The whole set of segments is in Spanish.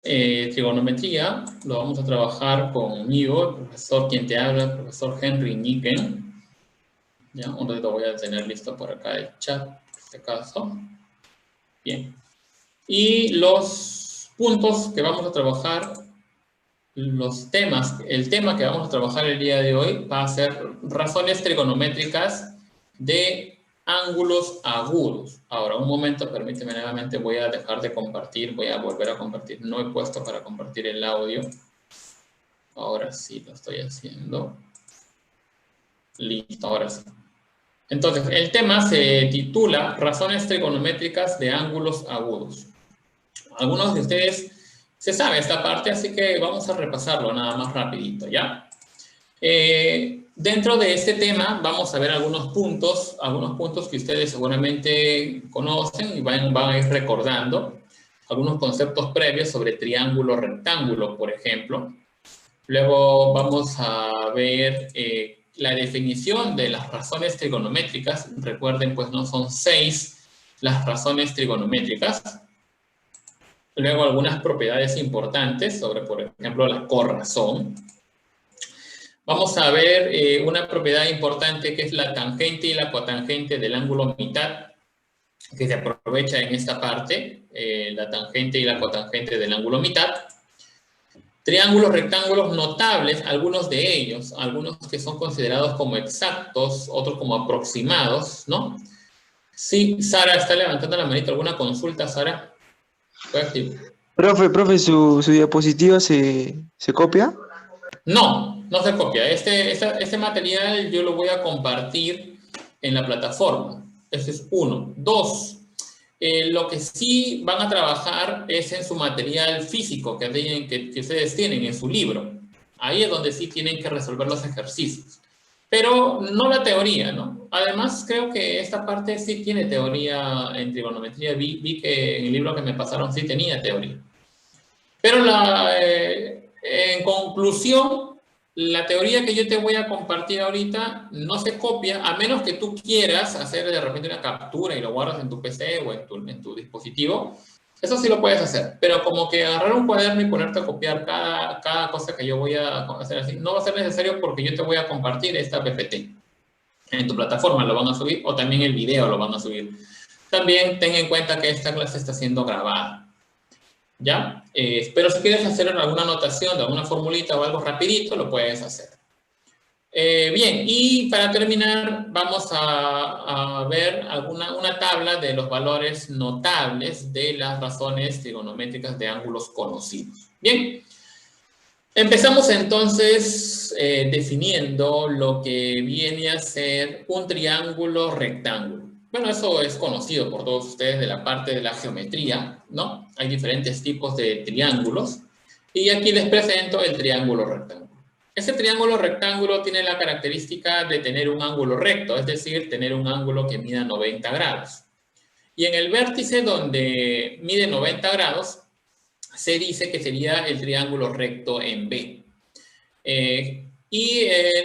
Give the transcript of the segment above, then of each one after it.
Trigonometría, lo vamos a trabajar conmigo, el profesor quien te habla, el profesor Henry Niken. Ya, un ratito voy a tener listo por acá el chat, por este caso. Bien. Y los puntos que vamos a trabajar, los temas, el tema que vamos a trabajar el día de hoy va a ser razones trigonométricas de ángulos agudos. Ahora, un momento, permíteme nuevamente, voy a dejar de compartir, voy a volver a compartir. No he puesto para compartir el audio. Ahora sí lo estoy haciendo. Listo, ahora sí. Entonces, el tema se titula Razones trigonométricas de ángulos agudos. Algunos de ustedes se sabe esta parte, así que vamos a repasarlo nada más rapidito, ¿ya? Dentro de este tema vamos a ver algunos puntos que ustedes seguramente conocen y van a ir recordando. Algunos conceptos previos sobre triángulo, rectángulo, por ejemplo. Luego vamos a ver la definición de las razones trigonométricas. Recuerden, pues no son 6 las razones trigonométricas. Luego algunas propiedades importantes sobre, por ejemplo, la corrazón. Vamos a ver una propiedad importante que es la tangente y la cotangente del ángulo mitad, que se aprovecha en esta parte, la tangente y la cotangente del ángulo mitad. Triángulos rectángulos notables, algunos de ellos, algunos que son considerados como exactos, otros como aproximados, ¿no? Sí, Sara está levantando la manita. ¿Alguna consulta, Sara? Profe, ¿su diapositiva se copia? No, no se copia. Este material yo lo voy a compartir en la plataforma. Ese es uno. Dos, lo que sí van a trabajar es en su material físico que ustedes tienen en su libro. Ahí es donde sí tienen que resolver los ejercicios. Pero no la teoría, ¿no? Además, creo que esta parte sí tiene teoría en trigonometría. Vi que en el libro que me pasaron sí tenía teoría. Pero en conclusión, la teoría que yo te voy a compartir ahorita no se copia, a menos que tú quieras hacer de repente una captura y lo guardas en tu PC o en tu dispositivo. Eso sí lo puedes hacer, pero como que agarrar un cuaderno y ponerte a copiar cada cosa que yo voy a hacer así, no va a ser necesario porque yo te voy a compartir esta PPT. En tu plataforma lo van a subir o también el video lo van a subir. También ten en cuenta que esta clase está siendo grabada. ¿Ya? Pero si quieres hacer alguna anotación de alguna formulita o algo rapidito, lo puedes hacer. Bien, y para terminar, vamos a ver una tabla de los valores notables de las razones trigonométricas de ángulos conocidos. Bien, empezamos entonces definiendo lo que viene a ser un triángulo rectángulo. Bueno, eso es conocido por todos ustedes de la parte de la geometría, ¿no? Hay diferentes tipos de triángulos. Y aquí les presento el triángulo rectángulo. Ese triángulo rectángulo tiene la característica de tener un ángulo recto, es decir, tener un ángulo que mida 90 grados. Y en el vértice donde mide 90 grados, se dice que sería el triángulo recto en B.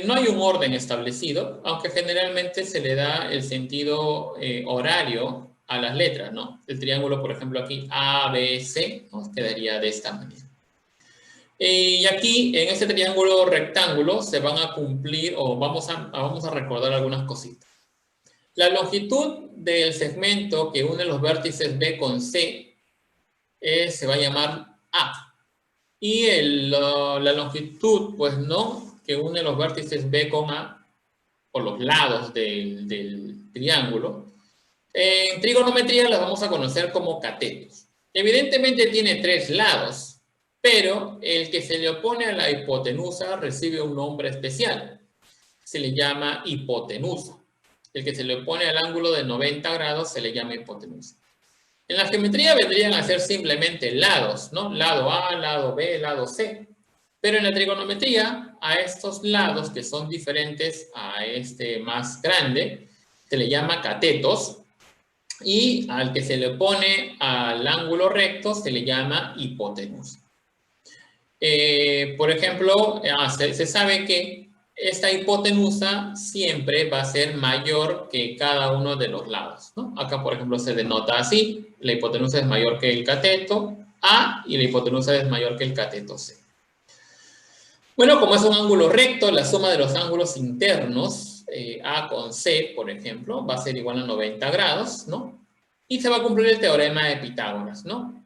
No hay un orden establecido, aunque generalmente se le da el sentido horario a las letras, ¿no? El triángulo, por ejemplo, aquí A, B, C, ¿no? Quedaría de esta manera. Y aquí, en este triángulo rectángulo, se van a cumplir, o vamos a recordar algunas cositas. La longitud del segmento que une los vértices B con C se va a llamar A. Y la longitud, pues no, que une los vértices B con A, por los lados del triángulo, en trigonometría las vamos a conocer como catetos. Evidentemente tiene 3 lados, pero el que se le opone a la hipotenusa recibe un nombre especial. Se le llama hipotenusa. El que se le opone al ángulo de 90 grados se le llama hipotenusa. En la geometría vendrían a ser simplemente lados, ¿no? Lado A, lado B, lado C. Pero en la trigonometría, a estos lados que son diferentes a este más grande, se le llama catetos. Y al que se le opone al ángulo recto se le llama hipotenusa. Por ejemplo, se sabe que esta hipotenusa siempre va a ser mayor que cada uno de los lados, ¿no? Acá, por ejemplo, se denota así. La hipotenusa es mayor que el cateto. A y la hipotenusa es mayor que el cateto C. Bueno, como es un ángulo recto, la suma de los ángulos internos, A con C, por ejemplo, va a ser igual a 90 grados, ¿no? Y se va a cumplir el teorema de Pitágoras, ¿no?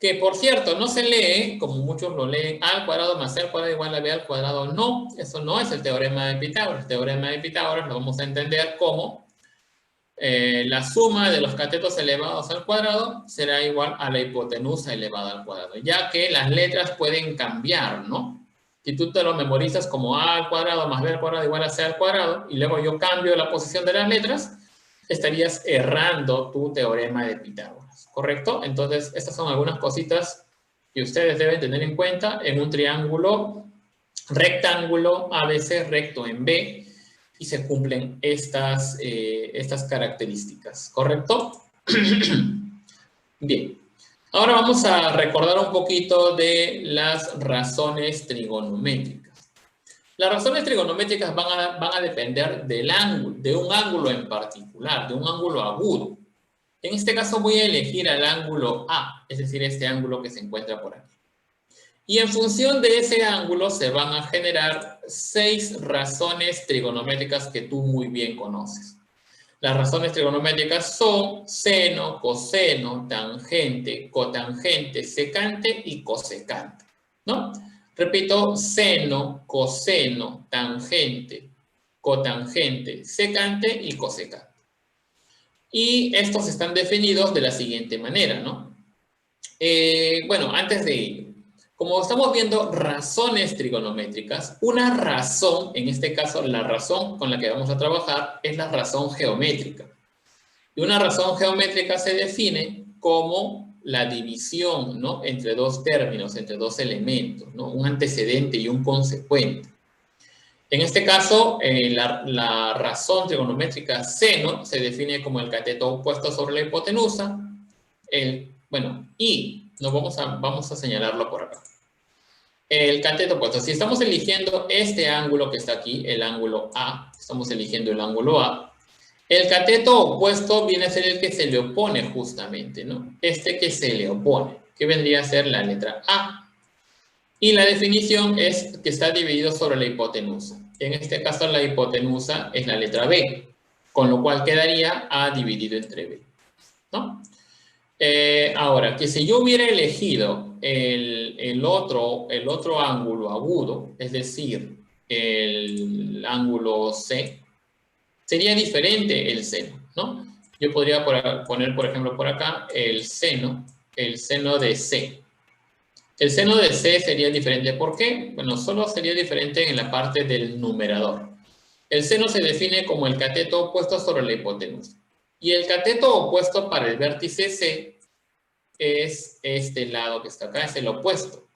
Que, por cierto, no se lee, como muchos lo leen, A al cuadrado más C al cuadrado igual a B al cuadrado. No, eso no es el teorema de Pitágoras. El teorema de Pitágoras lo vamos a entender como la suma de los catetos elevados al cuadrado será igual a la hipotenusa elevada al cuadrado, ya que las letras pueden cambiar, ¿no? Si tú te lo memorizas como A al cuadrado más B al cuadrado igual a C al cuadrado, y luego yo cambio la posición de las letras, estarías errando tu teorema de Pitágoras, ¿correcto? Entonces, estas son algunas cositas que ustedes deben tener en cuenta en un triángulo rectángulo ABC recto en B, y se cumplen estas características, ¿correcto? Bien. Ahora vamos a recordar un poquito de las razones trigonométricas. Las razones trigonométricas van a depender del ángulo, de un ángulo en particular, de un ángulo agudo. En este caso voy a elegir el ángulo A, es decir, este ángulo que se encuentra por aquí. Y en función de ese ángulo se van a generar 6 razones trigonométricas que tú muy bien conoces. Las razones trigonométricas son seno, coseno, tangente, cotangente, secante y cosecante, ¿no? Repito, seno, coseno, tangente, cotangente, secante y cosecante. Y estos están definidos de la siguiente manera, ¿no? Bueno, antes de ello, como estamos viendo razones trigonométricas, una razón, en este caso la razón con la que vamos a trabajar es la razón geométrica. Y una razón geométrica se define como la división, ¿no?, entre dos términos, entre dos elementos, ¿no?, un antecedente y un consecuente. En este caso, la razón trigonométrica seno se define como el cateto opuesto sobre la hipotenusa. Vamos a señalarlo por acá. El cateto opuesto. Si estamos eligiendo este ángulo que está aquí, el ángulo A, estamos eligiendo el ángulo A, el cateto opuesto viene a ser el que se le opone justamente, ¿no? Este que se le opone, que vendría a ser la letra A. Y la definición es que está dividido sobre la hipotenusa. En este caso, la hipotenusa es la letra B, con lo cual quedaría A dividido entre B, ¿no? Ahora, que si yo hubiera elegido el otro ángulo agudo, es decir, el ángulo C, sería diferente el seno, ¿no? Yo podría poner, por ejemplo, por acá el seno de C. El seno de C sería diferente. ¿Por qué? Bueno, solo sería diferente en la parte del numerador. El seno se define como el cateto opuesto sobre la hipotenusa. Y el cateto opuesto para el vértice C es este lado que está acá, es el opuesto,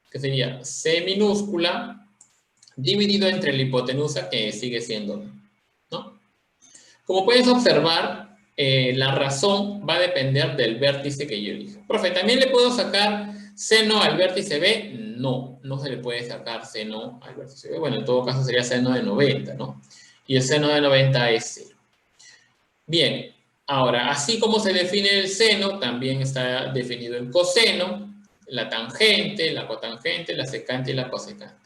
que sería C minúscula dividido entre la hipotenusa, que sigue siendo, ¿no? Como puedes observar, la razón va a depender del vértice que yo elija. Profe, ¿también le puedo sacar seno al vértice B? No, no se le puede sacar seno al vértice B. Bueno, en todo caso sería seno de 90, ¿no? Y el seno de 90 es 0. Bien, ahora, así como se define el seno, también está definido el coseno, la tangente, la cotangente, la secante y la cosecante.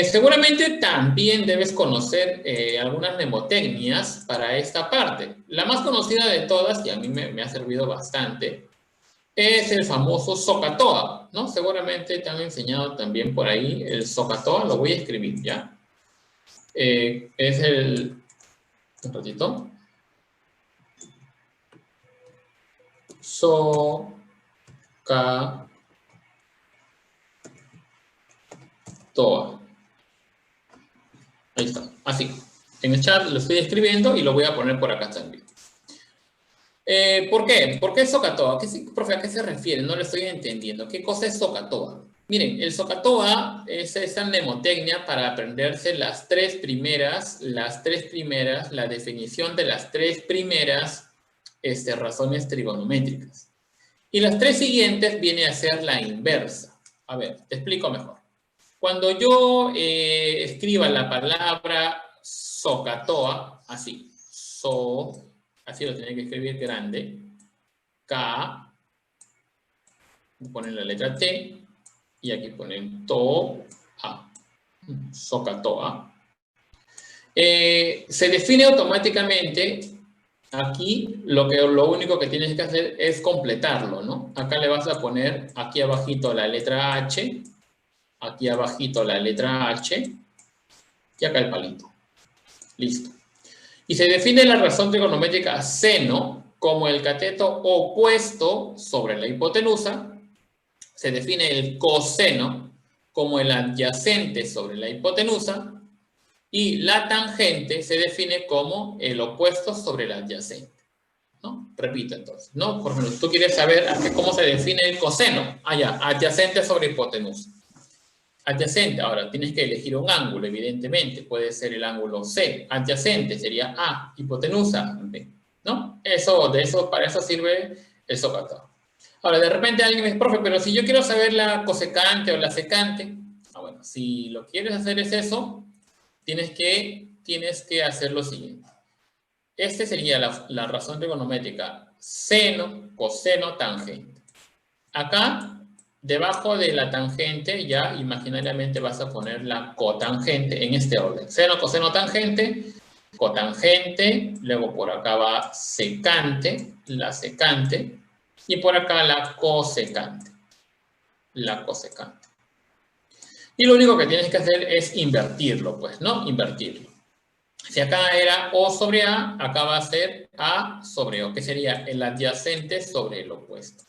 Seguramente también debes conocer algunas mnemotecnias para esta parte. La más conocida de todas, y a mí me ha servido bastante, es el famoso SOHCAHTOA, ¿no? Seguramente te han enseñado también por ahí el SOHCAHTOA, lo voy a escribir, ¿ya? Un ratito. SOHCAHTOA. Ahí está, así. En el chat lo estoy escribiendo y lo voy a poner por acá también. ¿Por qué? ¿Por qué SOHCAHTOA? Profe, ¿a qué se refiere? No lo estoy entendiendo. ¿Qué cosa es SOHCAHTOA? Miren, el SOHCAHTOA es esa mnemotecnia para aprenderse la definición de las tres primeras razones trigonométricas. Y las tres siguientes viene a ser la inversa. A ver, te explico mejor. Cuando yo escriba la palabra SOHCAHTOA, así, así lo tenía que escribir grande, K, Ponen la letra T y aquí ponen TOA. SOHCAHTOA. Se define automáticamente. Aquí lo único que tienes que hacer es completarlo, ¿no? Acá le vas a poner aquí abajito la letra H, aquí abajito la letra H y acá el palito. Listo. Y se define la razón trigonométrica seno como el cateto opuesto sobre la hipotenusa. Se define el coseno como el adyacente sobre la hipotenusa. Y la tangente se define como el opuesto sobre el adyacente, ¿no? Repito entonces, ¿no? Por ejemplo, tú quieres saber cómo se define el coseno. Ya, adyacente sobre hipotenusa. Adyacente, ahora tienes que elegir un ángulo, evidentemente. Puede ser el ángulo C. Adyacente sería A, hipotenusa B, ¿no? Para eso sirve el SOHCAHTOA. Ahora, de repente alguien me dice, profe, pero si yo quiero saber la cosecante o la secante, bueno, si lo quieres hacer es eso, tienes que hacer lo siguiente. Este sería la razón trigonométrica seno, coseno, tangente. Acá, debajo de la tangente, ya imaginariamente vas a poner la cotangente en este orden. Seno, coseno, tangente, cotangente, luego por acá va secante, la secante, y por acá la cosecante. La cosecante. Y lo único que tienes que hacer es invertirlo, pues, ¿no? Invertirlo. Si acá era O sobre A, acá va a ser A sobre O, que sería el adyacente sobre el opuesto.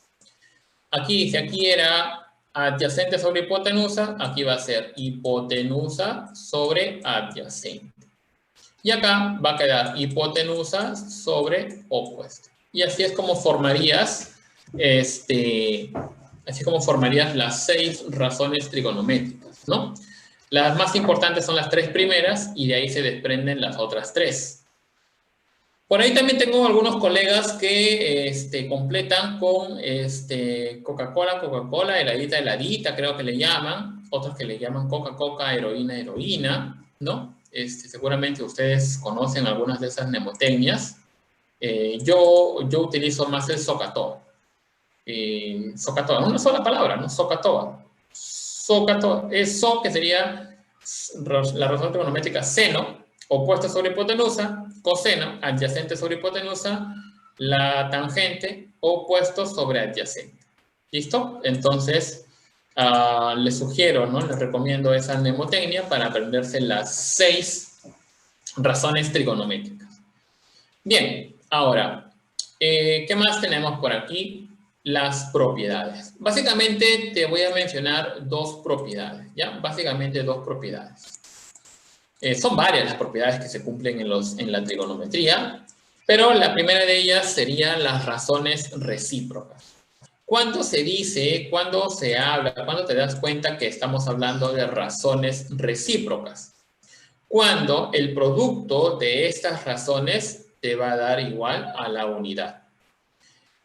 Aquí, si aquí era adyacente sobre hipotenusa, aquí va a ser hipotenusa sobre adyacente. Y acá va a quedar hipotenusa sobre opuesto. Y así es como formarías, las 6 razones trigonométricas, ¿no? Las más importantes son las 3 primeras y de ahí se desprenden las otras 3. Por ahí también tengo algunos colegas que completan con Coca-Cola, heladita, creo que le llaman. Otros que le llaman Coca-Cola, heroína, ¿no? Seguramente ustedes conocen algunas de esas mnemotecnias. Yo utilizo más el SOHCAHTOA. SOHCAHTOA, una sola palabra, ¿no? SOHCAHTOA. SOHCAHTOA es SO, que sería la razón trigonométrica seno, opuesta sobre hipotenusa, coseno, adyacente sobre hipotenusa, la tangente, opuesto sobre adyacente. ¿Listo? Entonces, les sugiero, ¿no? Les recomiendo esa mnemotecnia para aprenderse las 6 razones trigonométricas. Bien, ahora, ¿qué más tenemos por aquí? Las propiedades. Básicamente te voy a mencionar 2 propiedades, ¿ya? Básicamente 2 propiedades. Son varias las propiedades que se cumplen en la trigonometría, pero la primera de ellas serían las razones recíprocas. ¿Cuándo se dice, cuándo se habla, cuándo te das cuenta que estamos hablando de razones recíprocas? Cuando el producto de estas razones te va a dar igual a la unidad.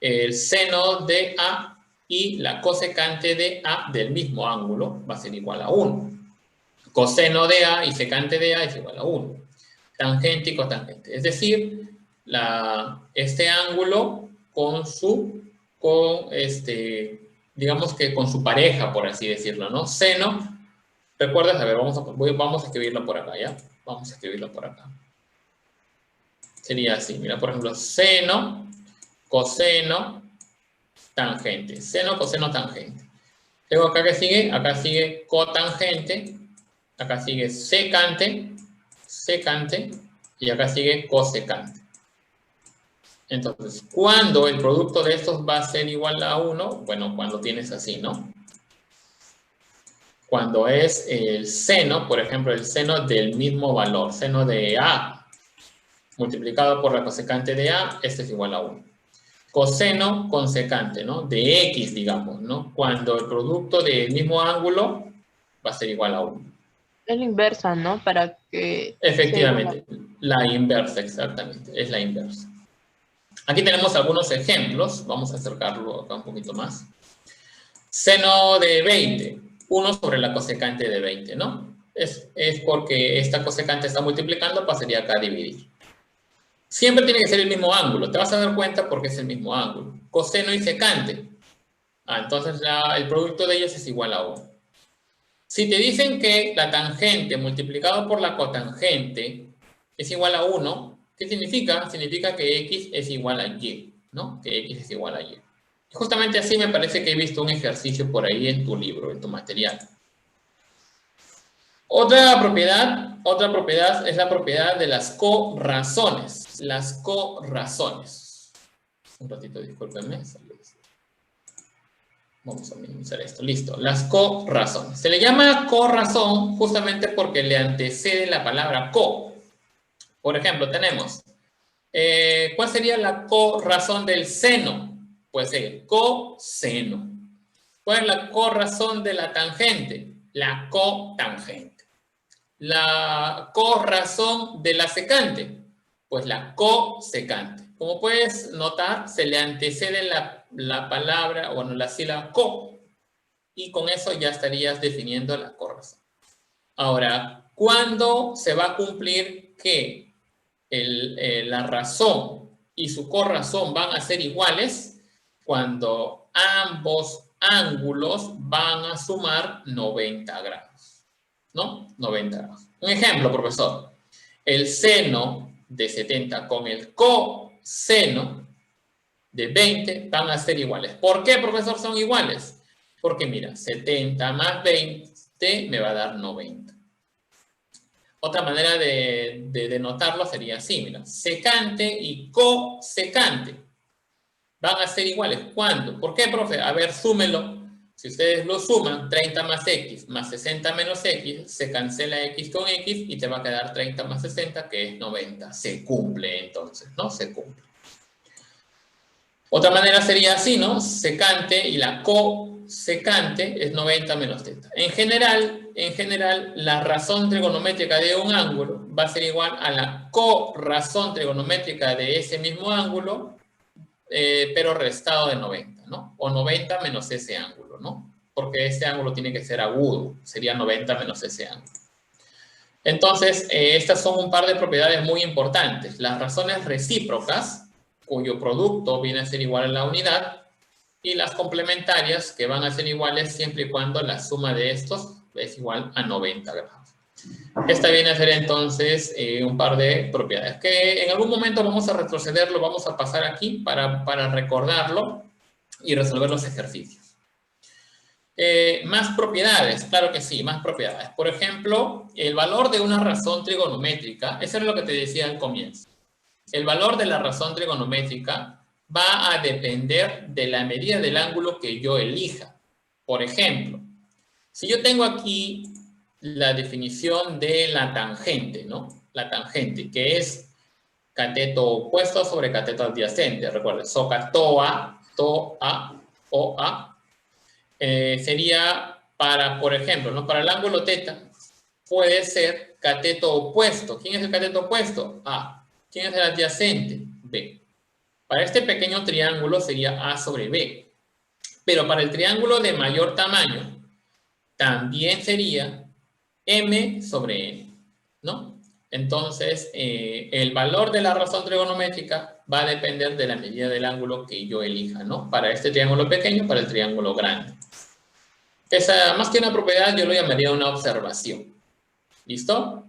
El seno de A y la cosecante de A del mismo ángulo va a ser igual a 1. Coseno de A y secante de A es igual a 1. Tangente y cotangente. Es decir, este ángulo digamos que con su pareja, por así decirlo, ¿no? Seno, ¿recuerdas? A ver, vamos a escribirlo por acá, ¿ya? Vamos a escribirlo por acá. Sería así, mira, por ejemplo, seno, coseno, tangente. Seno, coseno, tangente. Luego acá sigue cotangente, acá sigue secante, y acá sigue cosecante. Entonces, ¿cuándo el producto de estos va a ser igual a 1? Bueno, cuando tienes así, ¿no? Cuando es el seno, por ejemplo, el seno del mismo valor, seno de A, multiplicado por la cosecante de A, este es igual a 1. Coseno con secante, ¿no? De X, digamos, ¿no? Cuando el producto del mismo ángulo va a ser igual a 1. Es la inversa, ¿no? Para que... Efectivamente, la inversa, exactamente, es la inversa. Aquí tenemos algunos ejemplos, vamos a acercarlo acá un poquito más. Seno de 20, 1 sobre la cosecante de 20, ¿no? Es porque esta cosecante está multiplicando, pasaría acá a dividir. Siempre tiene que ser el mismo ángulo, te vas a dar cuenta porque es el mismo ángulo. Coseno y secante. Entonces el producto de ellos es igual a 1. Si te dicen que la tangente multiplicado por la cotangente es igual a 1, ¿qué significa? Significa que x es igual a y, ¿no? Que x es igual a y. Justamente así me parece que he visto un ejercicio por ahí en tu libro, en tu material. Otra propiedad es la propiedad de las corrazones. Las corrazones. Un ratito, discúlpenme. Vamos a minimizar esto. Listo. Las corrazones. Se le llama corrazón justamente porque le antecede la palabra co. Por ejemplo, tenemos, ¿cuál sería la corrazón del seno? Pues el coseno. ¿Cuál es la corrazón de la tangente? La cotangente. La corrazón de la secante, pues la cosecante. Como puedes notar, se le antecede la palabra, bueno, la sílaba co, y con eso ya estarías definiendo la corrazón. Ahora, ¿cuándo se va a cumplir que la razón y su corrazón van a ser iguales? Cuando ambos ángulos van a sumar 90 grados, ¿no? 90 grados. Un ejemplo, profesor. El seno de 70 con el coseno de 20 van a ser iguales. ¿Por qué, profesor, son iguales? Porque mira, 70 más 20 me va a dar 90. Otra manera de denotarlo sería así, mira. Secante y cosecante van a ser iguales. ¿Cuándo? ¿Por qué, profe? A ver, súmelo. Si ustedes lo suman, 30 más x más 60 menos x, se cancela x con x y te va a quedar 30 más 60, que es 90. Se cumple entonces, ¿no? Se cumple. Otra manera sería así, ¿no? Secante y la cosecante es 90 menos θ. En general, la razón trigonométrica de un ángulo va a ser igual a la corrazón trigonométrica de ese mismo ángulo, pero restado de 90, ¿no? O 90 menos ese ángulo, ¿no? Porque ese ángulo tiene que ser agudo, sería 90 menos ese ángulo. Entonces, estas son un par de propiedades muy importantes. Las razones recíprocas, cuyo producto viene a ser igual a la unidad, y las complementarias, que van a ser iguales siempre y cuando la suma de estos es igual a 90 grados. Esta viene a ser entonces un par de propiedades que en algún momento vamos a retrocederlo, vamos a pasar aquí para recordarlo y resolver los ejercicios. Más propiedades, claro que sí, más propiedades. Por ejemplo, el valor de una razón trigonométrica, eso es lo que te decía al comienzo. El valor de la razón trigonométrica va a depender de la medida del ángulo que yo elija. Por ejemplo, si yo tengo aquí la definición de la tangente, ¿no? La tangente, que es cateto opuesto sobre cateto adyacente. Recuerden, soca toa, oa. Sería para, por ejemplo, ¿no? Para el ángulo θ, puede ser cateto opuesto. ¿Quién es el cateto opuesto? A. ¿Quién es el adyacente? B. Para este pequeño triángulo sería A sobre B. Pero para el triángulo de mayor tamaño, también sería M sobre N, ¿no? Entonces, el valor de la razón trigonométrica va a depender de la medida del ángulo que yo elija, ¿no? Para este triángulo pequeño, para el triángulo grande. Esa, más que una propiedad, yo lo llamaría una observación. ¿Listo?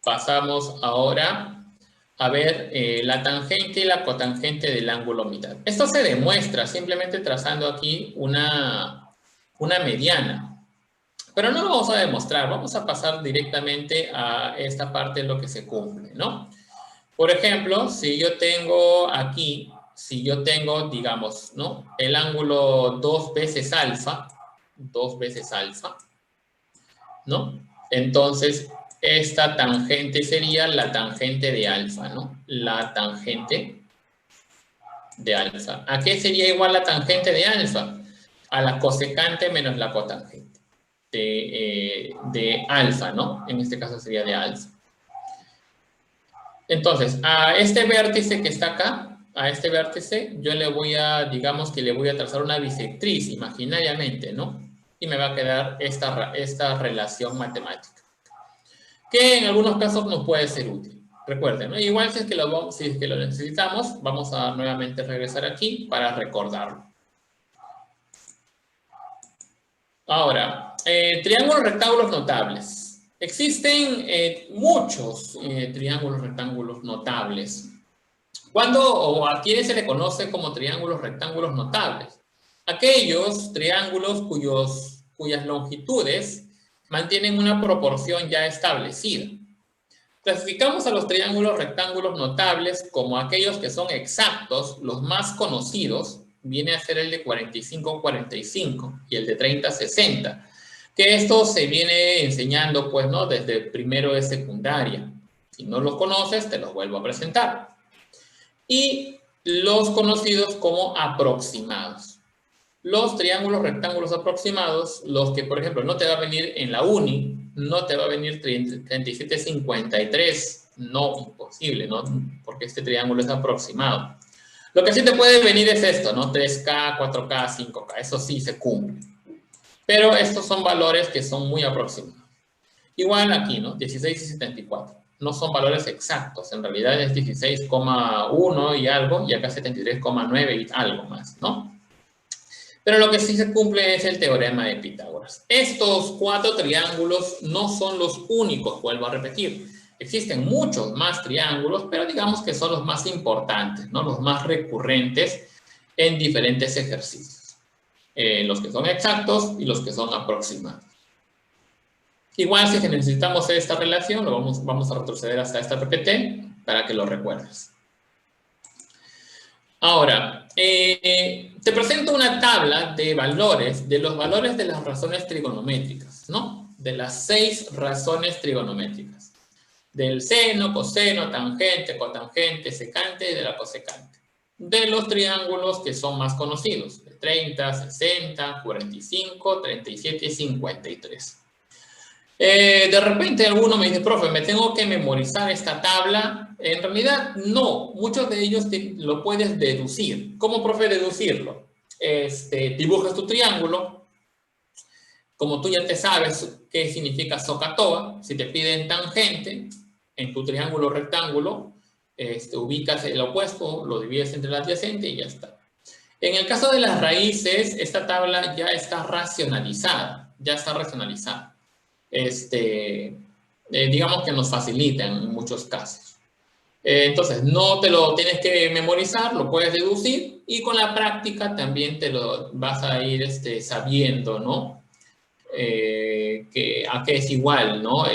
Pasamos ahora a ver la tangente y la cotangente del ángulo mitad. Esto se demuestra simplemente trazando aquí una mediana. Pero no lo vamos a demostrar, vamos a pasar directamente a esta parte de lo que se cumple, ¿no? Por ejemplo, si yo tengo aquí, digamos, ¿no? El ángulo 2 veces alfa, ¿no? Entonces, esta tangente sería la tangente de alfa, ¿no? La tangente de alfa. ¿A qué sería igual la tangente de alfa? A la cosecante menos la cotangente de alfa, ¿no? En este caso sería de alfa. Entonces, a este vértice que está acá, a este vértice, yo le voy a, digamos que le voy a trazar una bisectriz imaginariamente, ¿no? Y me va a quedar esta relación matemática, que en algunos casos nos puede ser útil. Recuerden, ¿no? Igual si es que lo necesitamos, vamos a nuevamente regresar aquí para recordarlo. Ahora, triángulos rectángulos notables. Existen muchos triángulos rectángulos notables. ¿Cuándo o a quiénes se le conoce como triángulos rectángulos notables? Aquellos triángulos cuyas longitudes mantienen una proporción ya establecida. Clasificamos a los triángulos rectángulos notables como aquellos que son exactos. Los más conocidos viene a ser el de 45-45 y el de 30-60, que esto se viene enseñando, pues, ¿no? Desde primero de secundaria. Si no los conoces, te los vuelvo a presentar. Y los conocidos como aproximados. Los triángulos rectángulos aproximados, los que, por ejemplo, no te va a venir en la uni, no te va a venir 37-53, no, imposible, ¿no? Porque este triángulo es aproximado. Lo que sí te puede venir es esto, ¿no? 3K, 4K, 5K, eso sí se cumple. Pero estos son valores que son muy aproximados. Igual aquí, ¿no? 16 y 74. No son valores exactos, en realidad es 16,1 y algo, y acá 73,9 y algo más, ¿no? Pero lo que sí se cumple es el teorema de Pitágoras. Estos 4 triángulos no son los únicos, vuelvo a repetir. Existen muchos más triángulos, pero digamos que son los más importantes, ¿no? Los más recurrentes en diferentes ejercicios. Los que son exactos y los que son aproximados. Igual si necesitamos esta relación, vamos a retroceder hasta esta PPT para que lo recuerdes. Ahora, te presento una tabla de valores, de los valores de las razones trigonométricas, ¿no? De las 6 razones trigonométricas. Del seno, coseno, tangente, cotangente, secante y de la cosecante. De los triángulos que son más conocidos, de 30, 60, 45, 37 y 53. De repente alguno me dice, profe, ¿me tengo que memorizar esta tabla? En realidad, no. Muchos de ellos lo puedes deducir. ¿Cómo, profe, deducirlo? Dibujas tu triángulo. Como tú ya te sabes qué significa SOHCAHTOA, si te piden tangente, en tu triángulo rectángulo, ubicas el opuesto, lo divides entre el adyacente y ya está. En el caso de las raíces, esta tabla ya está racionalizada. Digamos que nos facilita en muchos casos. Entonces, no te lo tienes que memorizar, lo puedes deducir y con la práctica también te lo vas a ir sabiendo, ¿no? A qué es igual, ¿no?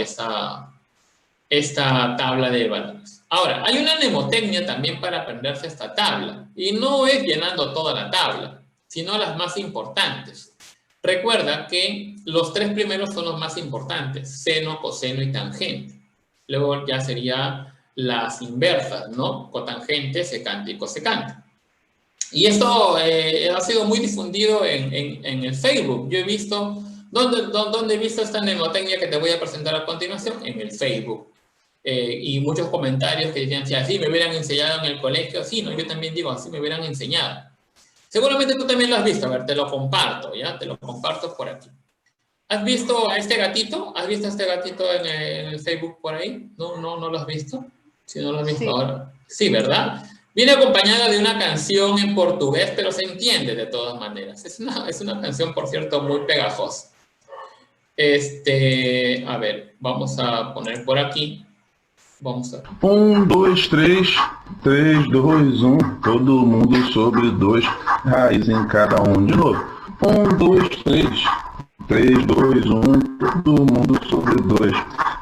Esta tabla de valores. Ahora, hay una mnemotecnia también para aprenderse esta tabla y no es llenando toda la tabla, sino las más importantes. Recuerda que los 3 primeros son los más importantes, seno, coseno y tangente. Luego ya serían las inversas, ¿no? Cotangente, secante y cosecante. Y esto ha sido muy difundido en el Facebook. Yo he visto, ¿dónde he visto esta mnemotecnia que te voy a presentar a continuación? En el Facebook. Y muchos comentarios que decían, si así me hubieran enseñado en el colegio, sí, ¿no? Yo también digo, así me hubieran enseñado. Seguramente tú también lo has visto, a ver, te lo comparto, ¿ya? Te lo comparto por aquí. ¿Has visto a este gatito? ¿Has visto a este gatito en el Facebook por ahí? ¿No lo has visto? Si no lo has visto ahora. Sí, ¿verdad? Viene acompañada de una canción en portugués, pero se entiende de todas maneras. Es una canción, por cierto, muy pegajosa. A ver, vamos a poner por aquí. Vamos a... 1, 2, 3, 3, 2, 1, todo mundo sobre 2, raiz em cada De novo. 1, 2, 3, 3, 2, 1, todo mundo sobre 2,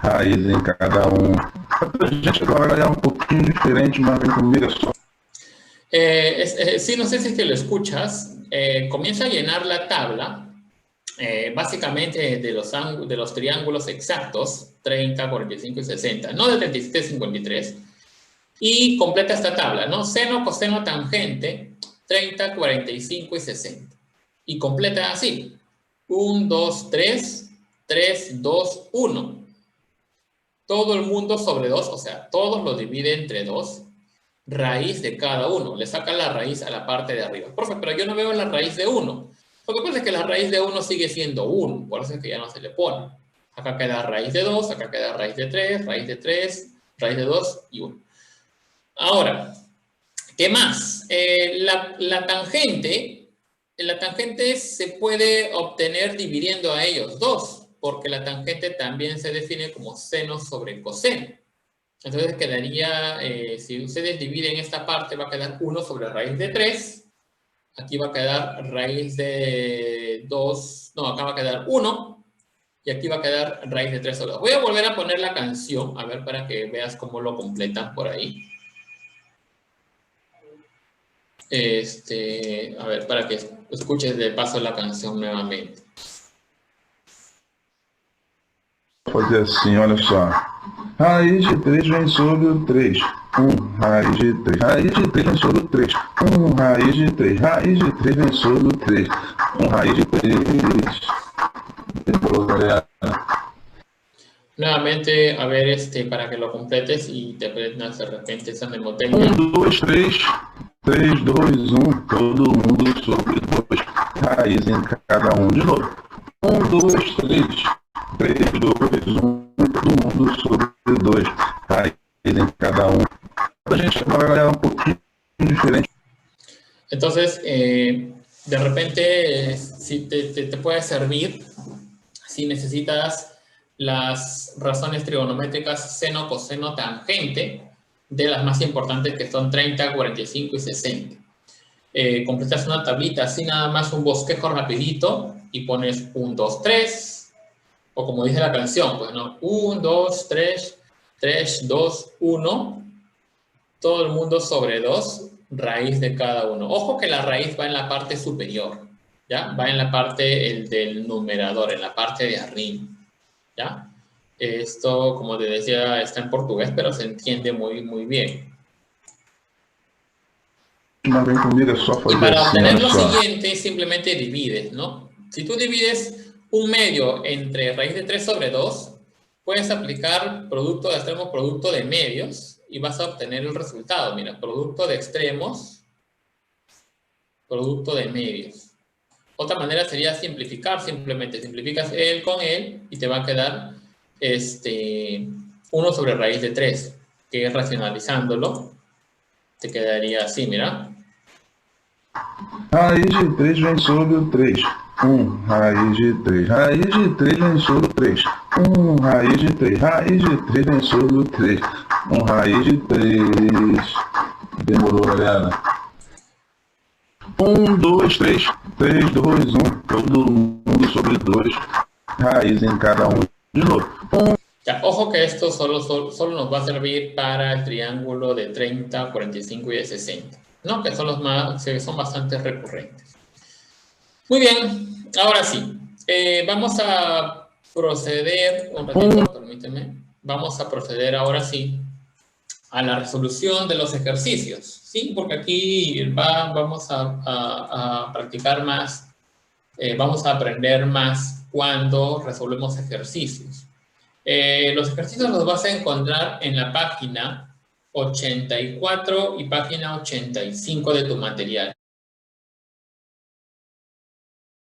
raiz em cada A gente agora é pouquinho diferente, mas vem comigo só. Sí, no sé si es que lo escuchas. Comienza a llenar la tabla. Básicamente de los triángulos exactos, 30, 45 y 60, no de 37, 53, y completa esta tabla, ¿no? Seno, coseno, tangente, 30, 45 y 60. Y completa así, 1, 2, 3, 3, 2, 1. Todo el mundo sobre 2, o sea, todos lo divide entre 2, raíz de cada uno. Le saca la raíz a la parte de arriba. Profe, pero yo no veo la raíz de 1. Lo que pasa es que la raíz de 1 sigue siendo 1, por eso es que ya no se le pone. Acá queda raíz de 2, acá queda raíz de 3, raíz de 3, raíz de 2 y 1. Ahora, ¿qué más? La tangente La tangente se puede obtener dividiendo a ellos dos, porque la tangente también se define como seno sobre coseno. Entonces quedaría, si ustedes dividen esta parte, va a quedar 1 sobre raíz de 3. Aquí va a quedar raíz de 2, no, acá va a quedar 1. Y aquí va a quedar raíz de 3 sobre 2. Voy a volver a poner la canción, a ver, para que veas cómo lo completan por ahí. A ver, para que escuches de paso la canción nuevamente. Fazer assim, olha só. Raiz de 3 vem sobre o 3. Raiz de 3. Raiz de 3 vem sobre o 3. Raiz de 3. Raiz de 3 vem sobre o 3. Raiz de 3. Demorou, galera. Nuevamente, a ver, para que lo completes y te aprendas de repente esa mnemotécnica. 1, 2, 3. 3, 2, 1. Todo mundo sobre 2. Raiz em cada um de novo. 1, 2, 3. 3, 2, 1. Todo mundo sobre 2. Raiz em cada um. A gente vai olhar um pouquinho diferente. Entonces, de repente, si te puede servir, si necesitas las razones trigonométricas seno, coseno, tangente, de las más importantes que son 30, 45 y 60. Completas una tablita así, nada más un bosquejo rapidito y pones 1, 2, 3, o como dice la canción, pues no, 1, 2, 3, 3, 2, 1, todo el mundo sobre 2, raíz de cada uno. Ojo que la raíz va en la parte superior, ¿ya? Va en la parte del numerador, en la parte de arriba, ¿ya? Esto, como te decía, está en portugués, pero se entiende muy, muy bien. Mas vem comigo, é só Y fazer para assim, obtener olha lo só. siguiente, simplemente divides, ¿no? Si tú divides un medio entre raíz de 3 sobre 2, puedes aplicar producto de extremos, producto de medios, y vas a obtener el resultado. Mira, producto de extremos, producto de medios. Otra manera sería simplificar, simplemente simplificas él con él y te va a quedar 1 sobre raíz de 3, que racionalizándolo, te quedaría así, mira. Raiz de 3 vem sobre o 3. Raiz de 3. Raiz de 3 vem sobre o 3. Raiz de 3. Raiz de 3 vem sobre o 3. Raiz de 3. Demorou, galera. 1, 2, 3. 3, 2, 1. Todo mundo sobre 2. Raiz em cada um. De novo. Ya, ojo que esto solo nos va a servir para el triángulo de 30, 45 y de 60, ¿no? Que son los más, son bastante recurrentes. Muy bien, ahora sí. Vamos a proceder, un ratito, permíteme. Vamos a proceder ahora sí a la resolución de los ejercicios, ¿sí? Porque aquí vamos a practicar más, vamos a aprender más cuando resolvemos ejercicios. Los ejercicios los vas a encontrar en la página 84 y página 85 de tu material.